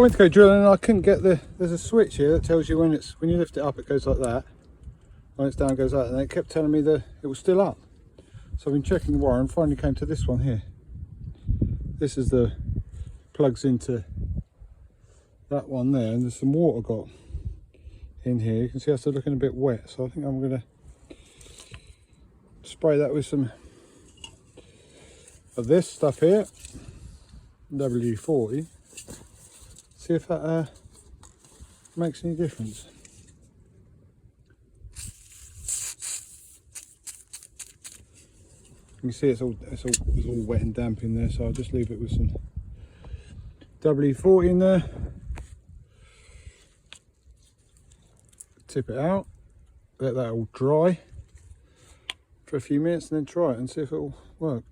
went to go drilling and I couldn't get there's a switch here that tells you when you lift it up it goes like that, when it's down it goes like that, and it kept telling me that it was still up. So I've been checking the wire and finally came to this one here. This is the plugs into that one there, and there's some water got in here. You can see it's looking a bit wet, so I think I'm going to spray that with some of this stuff here, W40, see if that makes any difference. You can see it's all wet and damp in there, so I'll just leave it with some W40 in there. Tip it out, let that all dry for a few minutes, and then try it and see if it will work.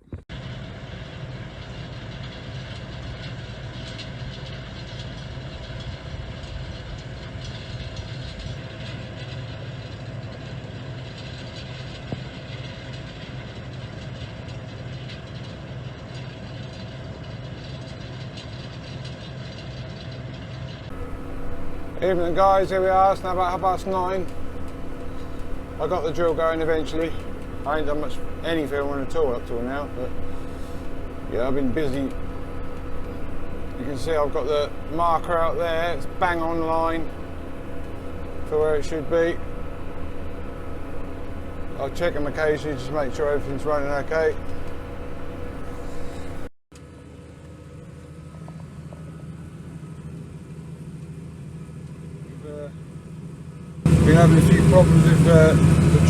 Evening guys, here we are. It's now about 9:30. I got the drill going eventually. I ain't done much any filming at all up till now, but yeah, I've been busy. You can see I've got the marker out there. It's bang on line for where it should be. I'll check them occasionally just to make sure everything's running okay. Been having a few problems with the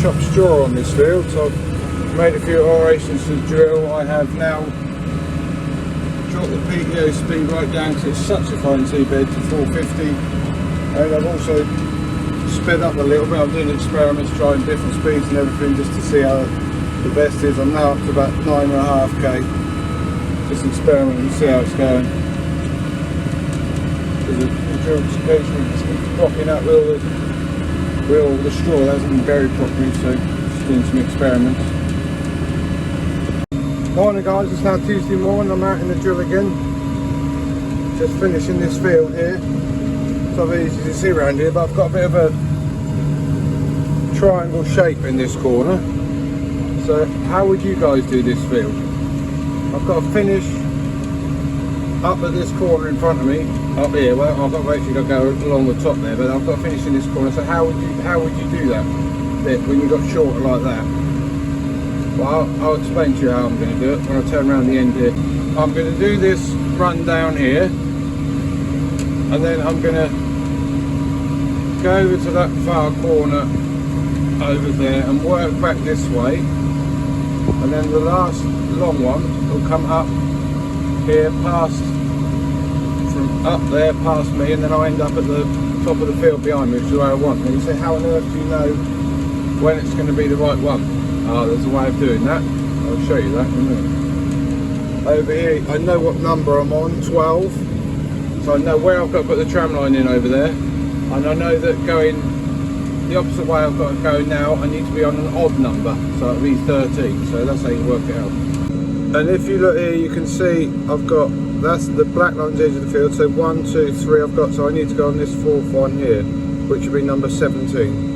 chopped straw on this field, so I've made a few alterations to the drill. I have now dropped the PTO speed right down because it's such a fine seabed to 450, and I've also sped up a little bit. I'm doing experiments, trying different speeds and everything just to see how the best is. I'm now up to about 9.5k, just experimenting and see how it's going. The drill's occasionally just keeps dropping out with the straw that hasn't been buried properly, so just doing some experiments. Morning guys, it's now Tuesday morning. I'm out in the drill again, just finishing this field here. It's not very easy to see around here, but I've got a bit of a triangle shape in this corner. So how would you guys do this field? I've got to finish up at this corner in front of me, up here. Well, I've got to actually go along the top there, but I've got to finish in this corner. So how would you do that bit when you got shorter like that? Well, I'll explain to you how I'm going to do it when I turn around the end here. I'm going to do this run down here, and then I'm going to go over to that far corner over there and work back this way, and then the last long one will come up here past, from up there past me, and then I'll end up at the top of the field behind me, which is where I want. And you say, how on earth do you know when it's going to be the right one? Oh, there's a way of doing that. I'll show you that in a minute. Over here, I know what number I'm on, 12. So I know where I've got to put the tram line in over there. And I know that going the opposite way I've got to go now, I need to be on an odd number. So it'll be 13. So that's how you work it out. And if you look here, you can see I've got, that's the black line's edge of the field. So 1, 2, 3 I've got, so I need to go on this fourth one here, which would be number 17.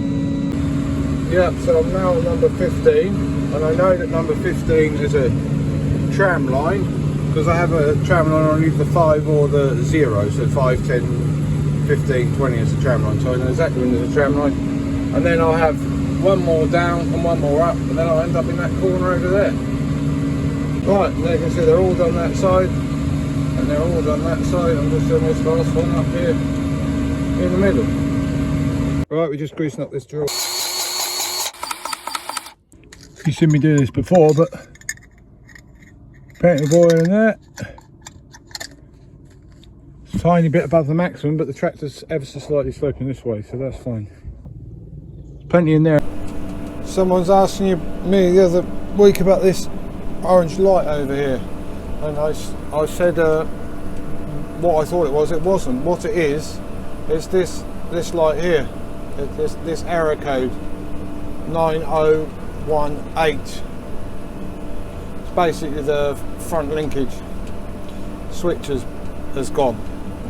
Yeah, so I'm now on number 15, and I know that number 15 is a tram line, because I have a tram line on either the 5 or the 0, so 5, 10, 15, 20 is a tram line, so I know exactly when there's a tram line. And then I'll have one more down and one more up, and then I'll end up in that corner over there. Right, and there you can see they're all done that side, and they're all done that side. I'm just doing this last one up here in the middle. Right, we're just greasing up this drill. You've seen me do this before, but paint of oil in there. It's a tiny bit above the maximum, but the tractor's ever so slightly sloping this way, so that's fine. There's plenty in there. Someone's asking me the other week about this orange light over here, and I said what I thought it was. It wasn't. What it is this light here. This error code 9018. It's basically the front linkage switch has gone.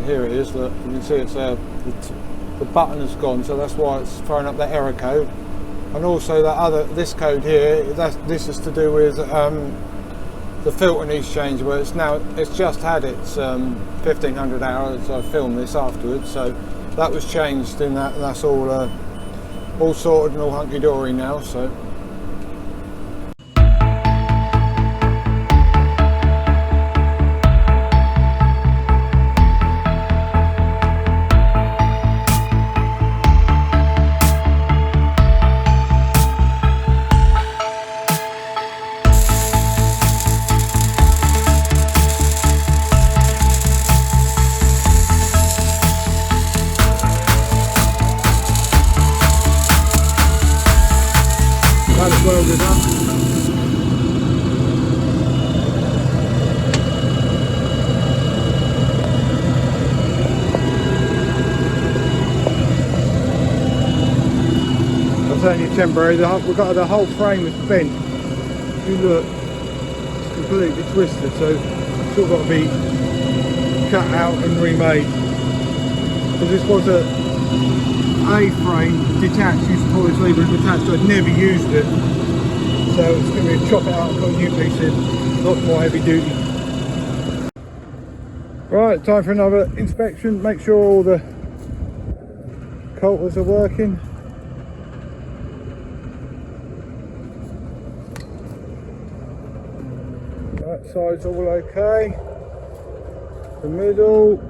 Here it is. Look, you can see it's the button has gone, so that's why it's throwing up that error code. And also this code here, this is to do with the filter needs change, where it's just had its 1500 hours. I filmed this afterwards, so that was changed, and that's all sorted and all hunky-dory now. So that's welded up. That's only temporary. We've got the whole frame is bent. If you look, it's completely twisted, so it's all got to be cut out and remade. Because this was a frame detached, used to pull this lever and detached, so I'd never used it. So it's going to be a chop it out and put a new piece in, lots more heavy duty. Right, time for another inspection. Make sure all the coulters are working. That side's all okay. The middle.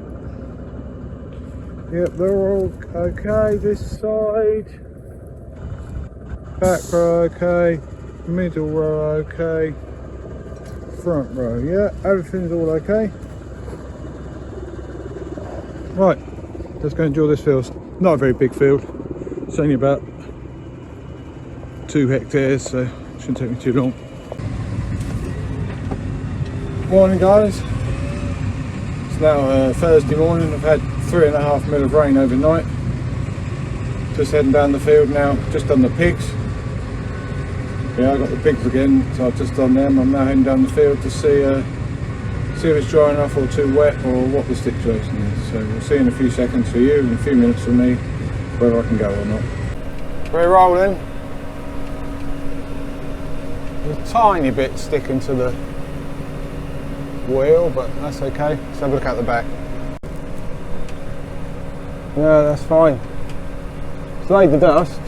Yep, they're all okay. This side, back row okay, middle row okay, front row, yeah, everything's all okay. Right, let's go and drill this field. Not a very big field, it's only about 2 hectares, so it shouldn't take me too long. Morning guys, it's now Thursday morning. I've had 3.5 mil of rain overnight. Just heading down the field now, just done the pigs. Yeah, I got the pigs again, so I've just done them. I'm now heading down the field to see if it's dry enough or too wet or what the situation is. So we'll see in a few seconds for you and a few minutes for me whether I can go or not. We're rolling. A tiny bit sticking to the wheel, but that's okay. Let's have a look at the back. Yeah, that's fine. It's laid the dust.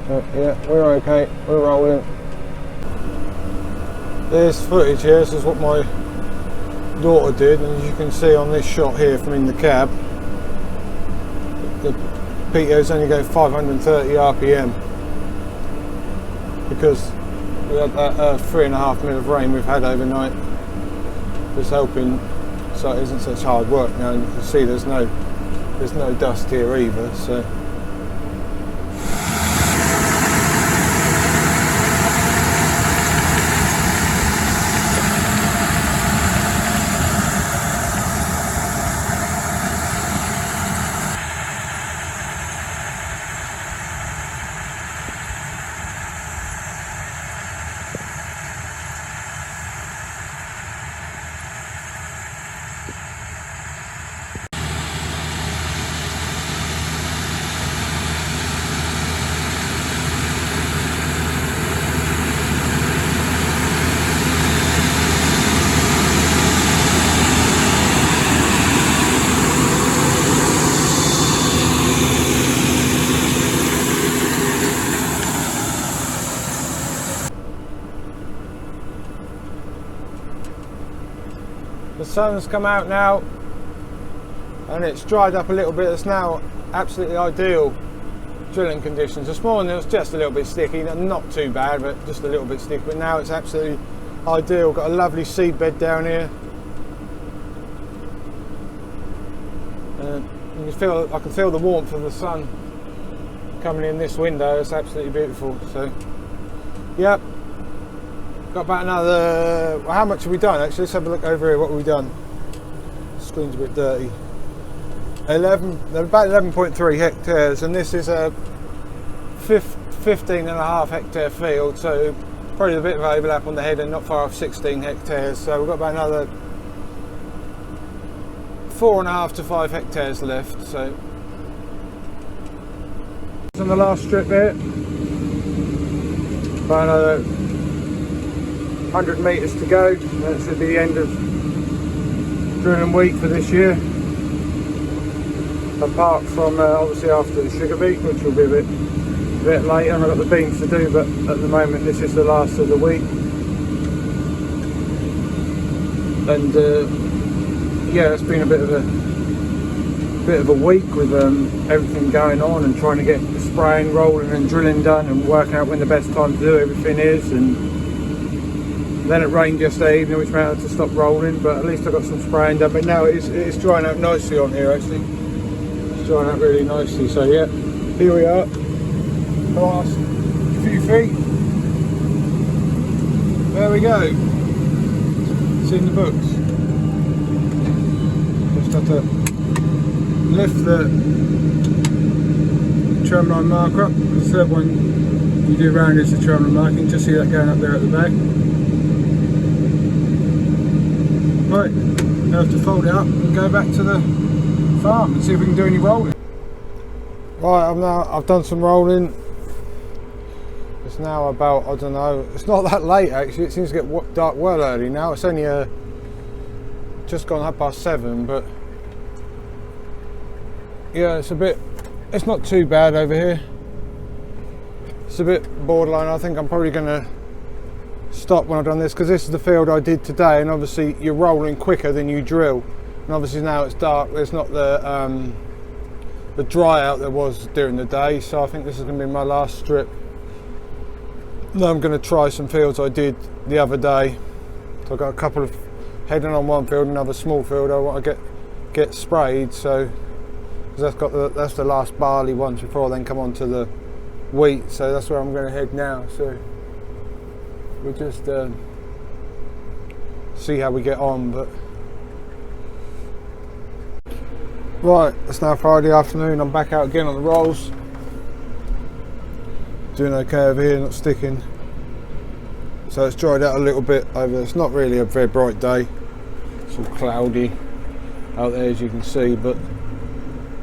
So yeah, we're okay. We're rolling. There's footage here. This is what my daughter did, and as you can see on this shot here from in the cab, the PTOs only go 530 RPM because we had that 3.5 mil of rain we've had overnight. It's helping, so it isn't such hard work now. And you can see there's no dust here either. So. The sun's come out now and it's dried up a little bit. It's now absolutely ideal drilling conditions. This morning it was just a little bit sticky, not too bad, but just a little bit sticky. But now it's absolutely ideal. Got a lovely seed bed down here. I can feel the warmth of the sun coming in this window. It's absolutely beautiful. So, yep. Got about another, well, how much have we done actually? Let's have a look over here, what have we done? The screen's a bit dirty. About 11.3 hectares, and this is a 15.5 hectare field, so probably a bit of overlap on the head and not far off 16 hectares. So we've got about another 4.5 to 5 hectares left. So on the last strip there, about another 100 metres to go. That should be the end of drilling week for this year. Apart from obviously after the sugar beet, which will be a bit later, and I've got the beans to do, but at the moment this is the last of the week. And yeah, it's been a bit of a week with everything going on and trying to get the spraying, rolling and drilling done and working out when the best time to do everything is. And then it rained yesterday evening, which meant I had to stop rolling, but at least I got some spraying done. But now it is drying out nicely on here actually. It's drying out really nicely. So yeah, here we are. Last few feet. There we go. It's in the books. Just have to lift the tram line marker up. The third one you do round is the tram line marker. You can just see that going up there at the back. Right, now I have to fold it up and go back to the farm and see if we can do any rolling. Right, I've done some rolling. It's now about, I don't know, it's not that late actually. It seems to get dark well early now. It's only just gone 7:30, but yeah, it's not too bad over here. It's a bit borderline. I think I'm probably going to stop when I've done this, because this is the field I did today, and obviously you're rolling quicker than you drill, and obviously now it's dark. There's not the dry out there was during the day, so I think this is going to be my last strip. Now I'm going to try some fields I did the other day. So I've got a couple of heading on one field, another small field I want to get sprayed, so that's the last barley ones before I then come on to the wheat, so that's where I'm going to head now. So we'll just see how we get on. But right, it's now Friday afternoon. I'm back out again on the rolls. Doing okay over here, not sticking. So it's dried out a little bit over. It's not really a very bright day. It's all cloudy out there, as you can see, but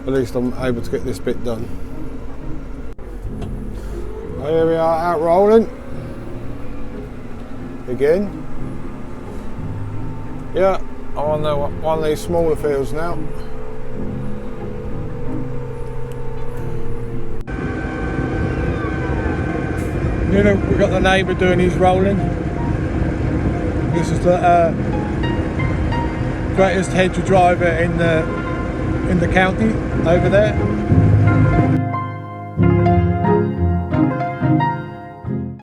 at least I'm able to get this bit done. Well, here we are, out rolling again. Yeah, I'm on one of these smaller fields now. You know, we've got the neighbour doing his rolling. This is the greatest hedge driver in the county over there.